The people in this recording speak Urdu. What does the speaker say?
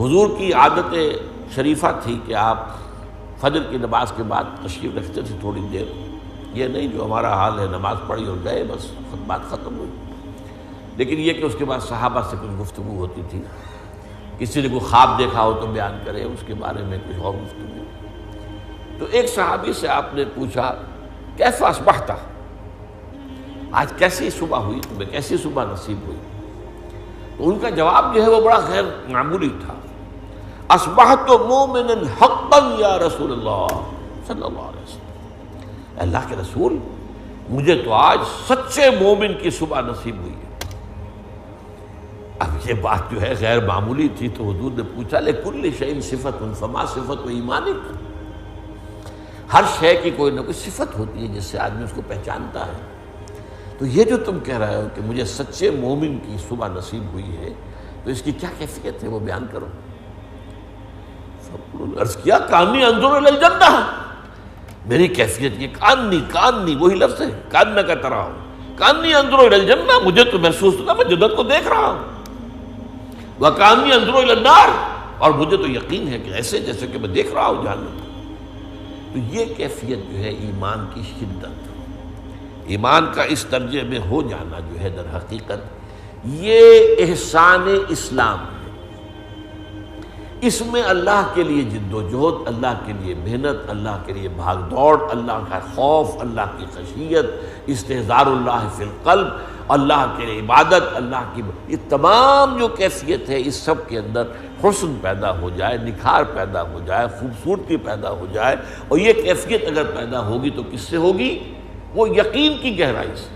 حضور کی عادت شریفہ تھی کہ آپ فجر کی نماز کے بعد تشریف رکھتے تھے تھوڑی دیر. یہ نہیں جو ہمارا حال ہے، نماز پڑھی اور گئے بس بات ختم ہوئی. لیکن یہ کہ اس کے بعد صحابہ سے کچھ گفتگو ہوتی تھی. کسی نے کوئی خواب دیکھا ہو تو بیان کرے، اس کے بارے میں کچھ اور گفتگو. تو ایک صحابی سے آپ نے پوچھا کیف اصبحت، آج کیسی صبح ہوئی تمہیں، کیسی صبح نصیب ہوئی؟ تو ان کا جواب جو ہے وہ بڑا غیر معمولی تھا. اصبحت مومنا حقا یا رسول اللہ صلی اللہ علیہ وسلم، اللہ کے رسول مجھے تو آج سچے مومن کی صبح نصیب ہوئی ہے. اب یہ بات جو ہے غیر معمولی تھی تو حضور نے پوچھا لکل شیء صفۃ فما صفۃ ایمانک، ہر شے کی کوئی نہ کوئی صفت ہوتی ہے جس سے آدمی اس کو پہچانتا ہے. تو یہ جو تم کہہ رہے ہو کہ مجھے سچے مومن کی صبح نصیب ہوئی ہے، تو اس کی کیا کیفیت ہے وہ بیان کرو. سب نے عرض کیا کانی انظر الی الجنہ، میری کیفیت یہ کانی وہی لفظ ہے، کاننا کا طرح ہوں، کانی انظر الی الجنہ، مجھے تو محسوس ہوتا میں جنت کو دیکھ رہا ہوں. وکانی انظر الی النار، اور مجھے تو یقین ہے کہ ایسے جیسے کہ میں دیکھ رہا ہوں جہنم. تو یہ کیفیت جو ہے ایمان کی شدت، ایمان کا اس درجے میں ہو جانا جو ہے در حقیقت یہ احسان اسلام ہے. اس میں اللہ کے لیے جد و جہد، اللہ کے لیے محنت، اللہ کے لیے بھاگ دوڑ، اللہ کا خوف، اللہ کی خشیت، استحضار اللہ فی القلب، اللہ کے لیے عبادت، اللہ کی یہ تمام جو کیفیت ہے اس سب کے اندر حسن پیدا ہو جائے، نکھار پیدا ہو جائے، خوبصورتی پیدا ہو جائے. اور یہ کیفیت اگر پیدا ہوگی تو کس سے ہوگی؟ وہ یقین کی گہرائی سے.